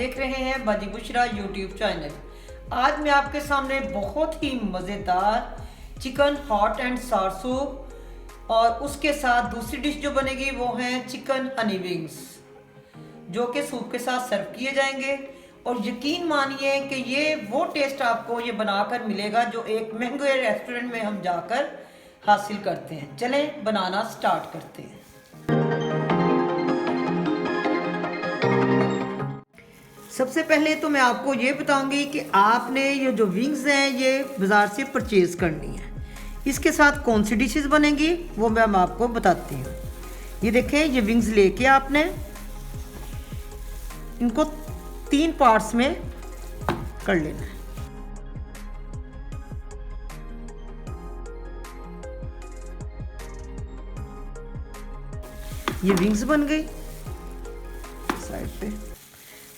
देख रहे हैं बाजी बुशरा यूट्यूब चैनल। आज मैं आपके सामने बहुत ही मज़ेदार चिकन हॉट एंड सार सूप और उसके साथ दूसरी डिश जो बनेगी वो है चिकन हनी विंग्स, जो कि सूप के साथ सर्व किए जाएंगे। और यकीन मानिए कि ये वो टेस्ट आपको ये बनाकर मिलेगा जो एक महंगे रेस्टोरेंट में हम जाकर हासिल करते हैं। चलें बनाना स्टार्ट करते हैं। सबसे पहले तो मैं आपको ये बताऊंगी कि आपने ये जो विंग्स हैं ये बाज़ार से परचेज़ करनी है। इसके साथ कौन सी डिशेस बनेंगी वो मैं आपको बताती हूँ। ये देखें, ये विंग्स लेके आपने इनको 3 पार्ट्स में कर लेना है। ये विंग्स बन गई साइड पे,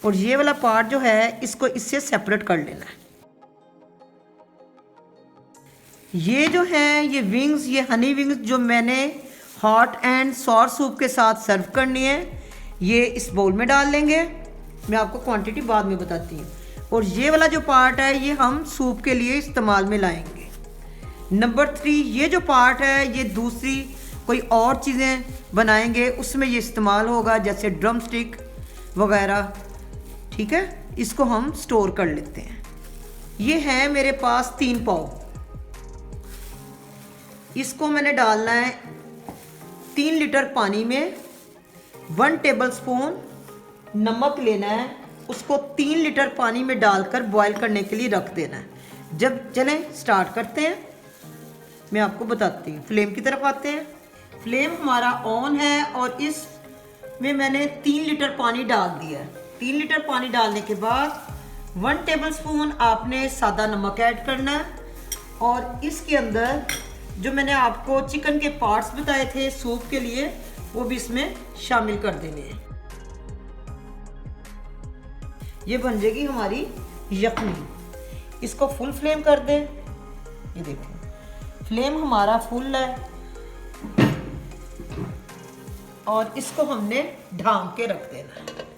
और ये वाला पार्ट जो है इसको इससे सेपरेट कर लेना है। ये जो है ये विंग्स, ये हनी विंग्स जो मैंने हॉट एंड सॉर सूप के साथ सर्व करनी है, ये इस बाउल में डाल लेंगे। मैं आपको क्वांटिटी बाद में बताती हूँ। और ये वाला जो पार्ट है ये हम सूप के लिए इस्तेमाल में लाएंगे। नंबर 3, ये जो पार्ट है ये दूसरी कोई और चीज़ें बनाएंगे उसमें ये इस्तेमाल होगा, जैसे ड्रम स्टिक वगैरह। ठीक है, इसको हम स्टोर कर लेते हैं। ये है मेरे पास 3 पाव। इसको मैंने डालना है 3 लीटर पानी में। 1 टेबलस्पून नमक लेना है, उसको 3 लीटर पानी में डालकर बॉईल करने के लिए रख देना है। जब चलें स्टार्ट करते हैं, मैं आपको बताती हूँ। फ्लेम की तरफ आते हैं। फ्लेम हमारा ऑन है और इसमें मैंने 3 लीटर पानी डाल दिया है। 3 लीटर पानी डालने के बाद 1 टेबलस्पून आपने सादा नमक ऐड करना है, और इसके अंदर जो मैंने आपको चिकन के पार्ट्स बताए थे सूप के लिए वो भी इसमें शामिल कर देने हैं। ये बन जाएगी हमारी यखनी। इसको फुल फ्लेम कर दें। ये देखो फ्लेम हमारा फुल है और इसको हमने ढांक के रख देना है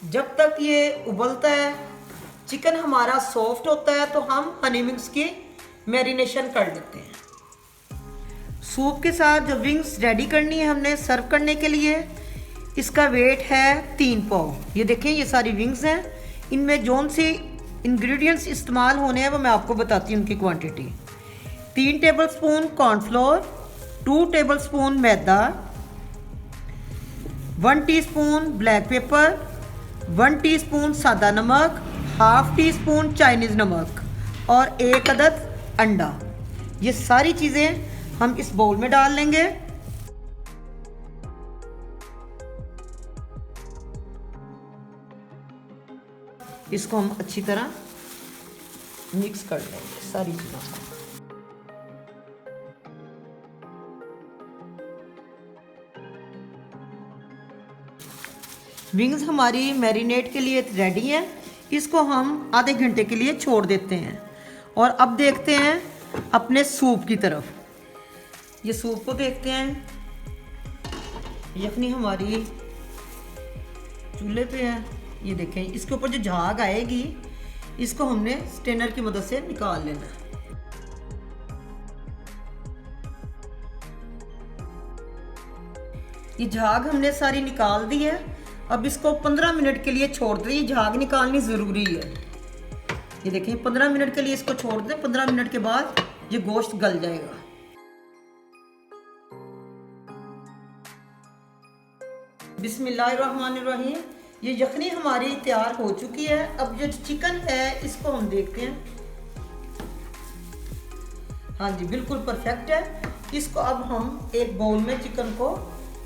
जब तक ये उबलता है। चिकन हमारा सॉफ्ट होता है तो हम हनी विंग्स की मैरिनेशन कर लेते हैं। सूप के साथ जो विंग्स रेडी करनी है हमने सर्व करने के लिए, इसका वेट है 3 पाव। ये देखें, ये सारी विंग्स हैं। इनमें जौन सी इंग्रेडिएंट्स इस्तेमाल होने हैं वो मैं आपको बताती हूँ उनकी क्वांटिटी। 3 टेबलस्पून कॉर्नफ्लोर, 2 टेबलस्पून मैदा, 1 टीस्पून ब्लैक पेपर, 1 टीस्पून सादा नमक, हाफ टी स्पून चाइनीज़ नमक और 1 अदद अंडा। ये सारी चीज़ें हम इस बाउल में डाल लेंगे। इसको हम अच्छी तरह मिक्स कर लेंगे सारी चीज़ों को। विंग्स हमारी मैरिनेट के लिए रेडी है। इसको हम आधे घंटे के लिए छोड़ देते हैं। और अब देखते हैं अपने सूप की तरफ। ये सूप को देखते हैं। यखनी हमारी चूल्हे पे है। ये देखें, इसके ऊपर जो झाग आएगी इसको हमने स्ट्रेनर की मदद से निकाल लेना है। ये झाग हमने सारी निकाल दी है। अब इसको 15 मिनट के लिए छोड़ दें। ये झाग निकालनी ज़रूरी है। ये देखिए 15 मिनट के लिए इसको छोड़ दें। 15 मिनट के बाद ये गोश्त गल जाएगा। बिस्मिल्लाहिर्रहमानिर्रहीम। ये यखनी हमारी तैयार हो चुकी है। अब जो चिकन है इसको हम देखते हैं। हाँ जी, बिल्कुल परफेक्ट है। इसको अब हम एक बाउल में चिकन को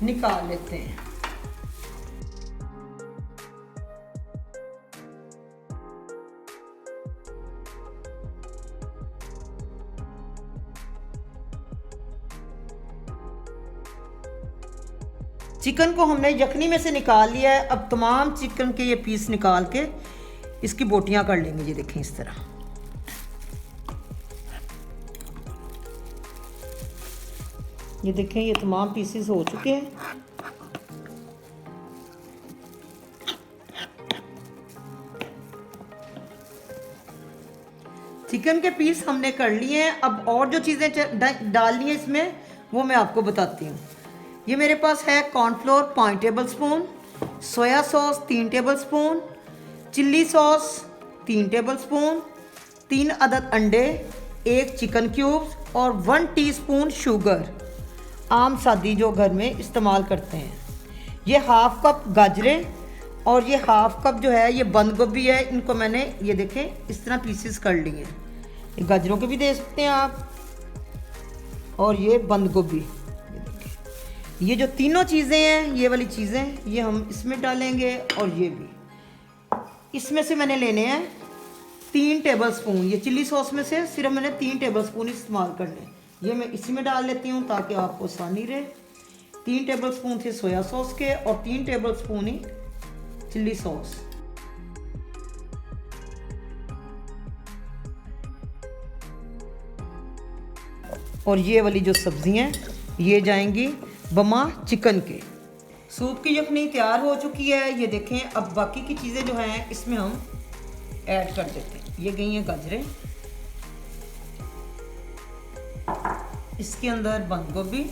निकाल लेते हैं। चिकन को हमने यखनी में से निकाल लिया है। अब तमाम चिकन के ये पीस निकाल के इसकी बोटियां कर लेंगे। ये देखें इस तरह। ये देखें, ये तमाम पीसेस हो चुके हैं। चिकन के पीस हमने कर लिए हैं। अब और जो चीज़ें डालनी है इसमें वो मैं आपको बताती हूँ। ये मेरे पास है cornflour 5 table spoon, soya sauce 3 table spoon, chilli sauce 3 table spoon, 3 अदद अंडे, 1 चिकन क्यूब्स और 1 टीस्पून शुगर, आम सादी जो घर में इस्तेमाल करते हैं। ये हाफ कप गाजरें और ये हाफ कप जो है ये बंद गोभी है। इनको मैंने ये देखें इस तरह पीसेस कर लिए हैं। ये गाजरों के भी दे सकते हैं आप, और ये बंद गोभी। ये जो तीनों चीज़ें हैं, ये वाली चीज़ें ये हम इसमें डालेंगे, और ये भी इसमें से मैंने लेने हैं 3 टेबल स्पून। ये चिल्ली सॉस में से सिर्फ मैंने 3 टेबल स्पून इस्तेमाल करने, ये मैं इसी में डाल लेती हूँ ताकि आपको आसानी रहे। 3 टेबल स्पून थे सोया सॉस के और 3 टेबल स्पून ही चिल्ली सॉस। और ये वाली जो सब्जियां ये जाएंगी बमा चिकन के। सूप की यखनी तैयार हो चुकी है, ये देखें। अब बाकी की चीज़ें जो हैं इसमें हम ऐड कर देते हैं। ये गई हैं गाजरें, इसके अंदर बंद गोभी,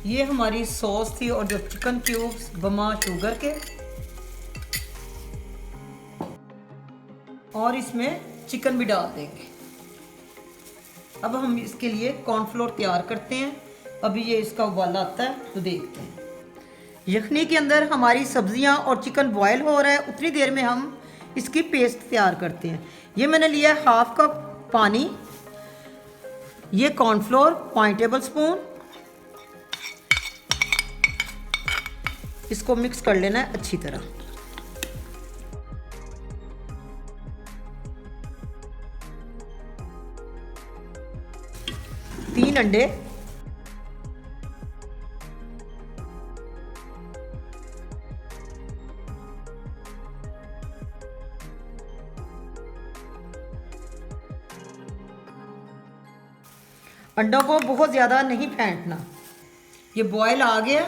ये हमारी सॉस थी और जो चिकन क्यूब्स बमा शुगर के, और इसमें चिकन भी डाल देंगे। अब हम इसके लिए कॉर्नफ्लोर तैयार करते हैं। अभी ये इसका उबाला आता है तो देखते हैं। यखनी के अंदर हमारी सब्जियां और चिकन बॉयल हो रहा है, उतनी देर में हम इसकी पेस्ट तैयार करते हैं। ये मैंने लिया है हाफ कप पानी, ये कॉर्नफ्लोर 5 टेबल स्पून, इसको मिक्स कर लेना है अच्छी तरह। तीन अंडे, अंडों को बहुत ज़्यादा नहीं फेंटना। ये बॉयल आ गया।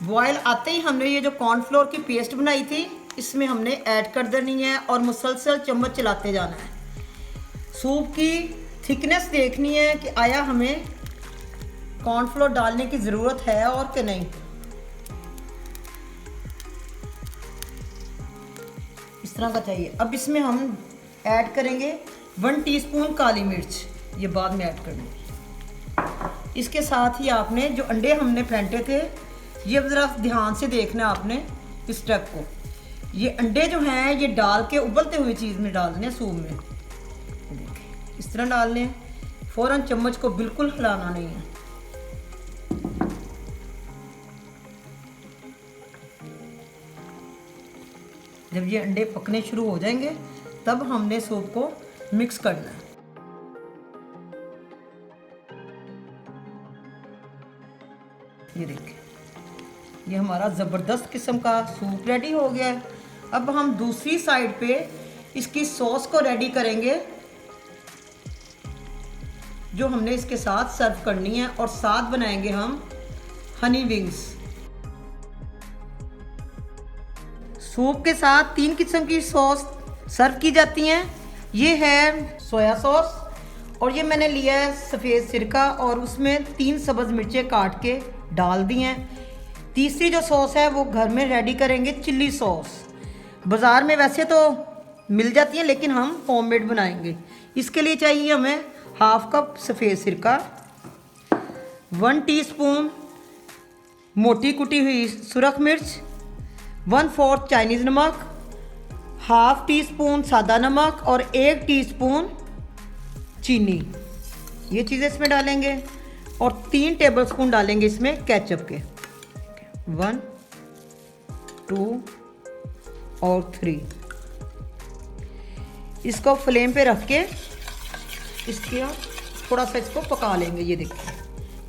बॉयल आते ही हमने ये जो कॉर्नफ्लोर की पेस्ट बनाई थी इसमें हमने ऐड कर देनी है और मुसलसल चम्मच चलाते जाना है। सूप की थिकनेस देखनी है कि आया हमें कॉर्नफ्लोर डालने की ज़रूरत है और कि नहीं। इस तरह का चाहिए। अब इसमें हम ऐड करेंगे 1 टीस्पून काली मिर्च, ये बाद में ऐड करनी है। इसके साथ ही आपने जो अंडे हमने फेंटे थे, ये ज़रा ध्यान से देखना आपने इस स्टेप को। ये अंडे जो हैं ये डाल के उबलते हुए चीज़ में डालने हैं, सूप में देखिए इस तरह डालने हैं। फ़ौरन चम्मच को बिल्कुल हिलाना नहीं है। जब ये अंडे पकने शुरू हो जाएंगे तब हमने सूप को मिक्स करना है। ये देखिए ये हमारा ज़बरदस्त किस्म का सूप रेडी हो गया है। अब हम दूसरी साइड पे इसकी सॉस को रेडी करेंगे जो हमने इसके साथ सर्व करनी है, और साथ बनाएंगे हम हनी विंग्स। सूप के साथ 3 किस्म की सॉस सर्व की जाती हैं। ये है सोया सॉस, और ये मैंने लिया है सफ़ेद सिरका और उसमें 3 सब्ज़ मिर्चें काट के डाल दी हैं। तीसरी जो सॉस है वो घर में रेडी करेंगे चिल्ली सॉस। बाज़ार में वैसे तो मिल जाती है लेकिन हम होममेड बनाएंगे। इसके लिए चाहिए हमें हाफ कप सफ़ेद सिरका, 1 टीस्पून मोटी कुटी हुई सुरख मिर्च, 1/4 चाइनीज़ नमक, हाफ टी स्पून सादा नमक और 1 टीस्पून चीनी। ये चीज़ें इसमें डालेंगे और 3 टेबलस्पून डालेंगे इसमें केचप के, 1, 2 और 3। इसको फ्लेम पे रख के इसके थोड़ा सा इसको पका लेंगे। ये देखिए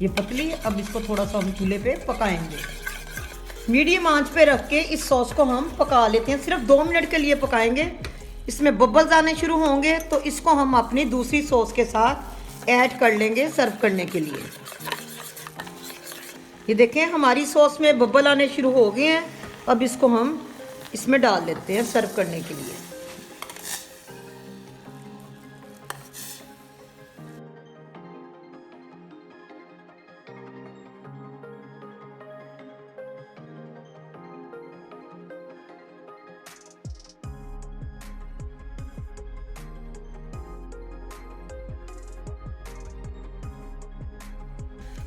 ये पतली, अब इसको थोड़ा सा हम चूल्हे पे पकाएंगे। मीडियम आंच पे रख के इस सॉस को हम पका लेते हैं। सिर्फ 2 मिनट के लिए पकाएंगे। इसमें बबल्स आने शुरू होंगे तो इसको हम अपनी दूसरी सॉस के साथ ऐड कर लेंगे सर्व करने के लिए। ये देखें हमारी सॉस में बबल आने शुरू हो गए हैं। अब इसको हम इसमें डाल देते हैं सर्व करने के लिए।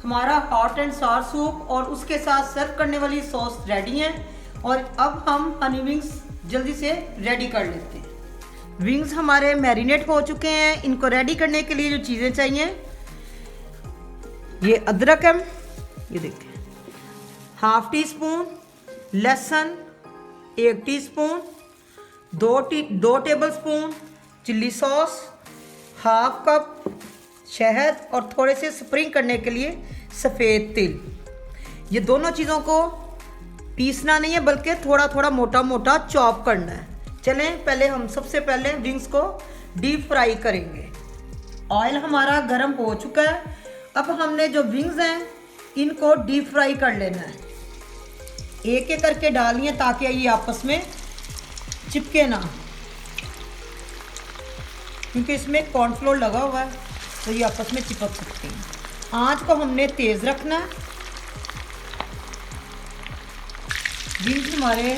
हमारा हॉट एंड सार सूप और उसके साथ सर्व करने वाली सॉस रेडी है। और अब हम हनी विंग्स जल्दी से रेडी कर लेते हैं। विंग्स हमारे मैरिनेट हो चुके हैं। इनको रेडी करने के लिए जो चीज़ें चाहिए, ये अदरक है, ये देखिए, हाफ टी स्पून लहसुन, 1 teaspoon, 2 table spoon chilli sauce, half cup शहद और थोड़े से स्प्रिंग करने के लिए सफ़ेद तिल। ये दोनों चीज़ों को पीसना नहीं है बल्कि थोड़ा थोड़ा मोटा मोटा चॉप करना है। चलें पहले हम सबसे पहले विंग्स को डीप फ्राई करेंगे। ऑयल हमारा गर्म हो चुका है। अब हमने जो विंग्स हैं इनको डीप फ्राई कर लेना है। एक एक करके डालिए ताकि ये आपस में चिपके ना, क्योंकि इसमें कॉर्नफ्लोर लगा हुआ है तो ये आपस में चिपक सकते हैं। आंच को हमने तेज़ रखना है। विंग्स हमारे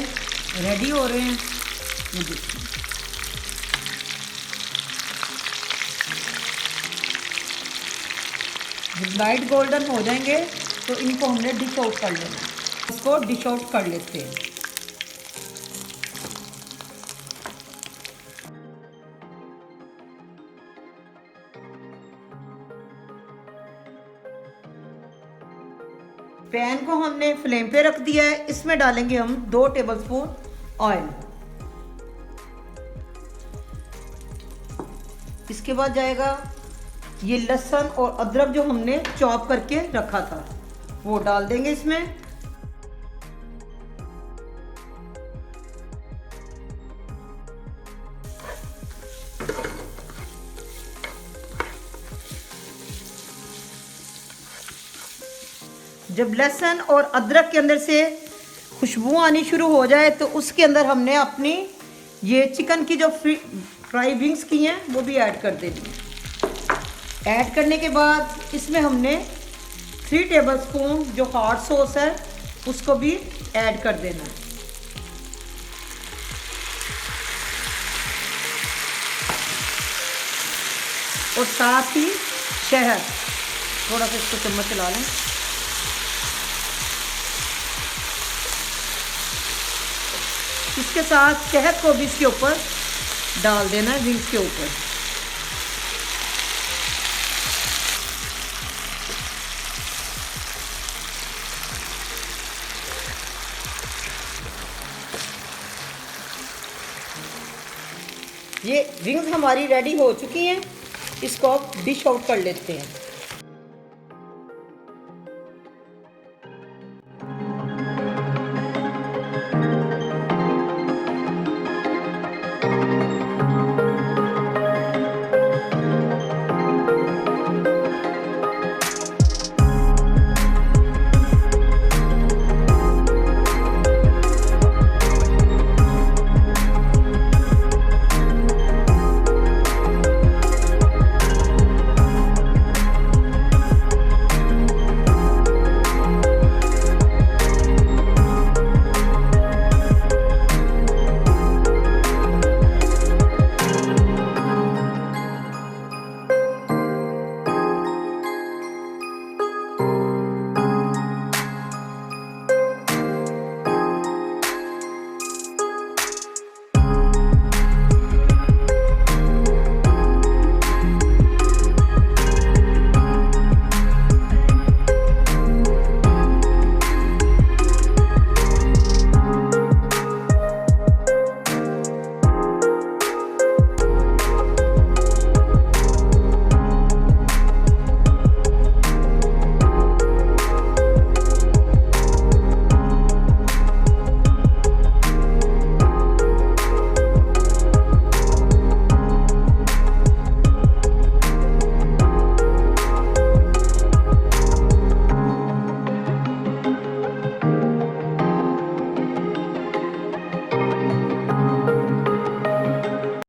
रेडी हो रहे हैं, ये देखिए। जब लाइट गोल्डन हो जाएंगे तो इनको हमने डिश आउट कर लेना है। इसको डिश आउट कर लेते हैं। पैन को हमने फ्लेम पे रख दिया है। इसमें डालेंगे हम 2 टेबलस्पून ऑयल। इसके बाद जाएगा ये लहसुन और अदरक जो हमने चॉप करके रखा था, वो डाल देंगे इसमें। जब लहसुन और अदरक के अंदर से खुशबू आनी शुरू हो जाए तो उसके अंदर हमने अपनी ये चिकन की जो फ्राई विंग्स की हैं वो भी ऐड कर देनी है। ऐड करने के बाद इसमें हमने 3 टेबलस्पून जो हॉट सॉस है उसको भी ऐड कर देना है। और साथ ही शहद, थोड़ा सा इसको चम्मच चला लें। इसके साथ शहद को भी इसके ऊपर डाल देना है, विंग्स के ऊपर। ये विंग्स हमारी रेडी हो चुकी हैं। इसको अब डिश आउट कर लेते हैं।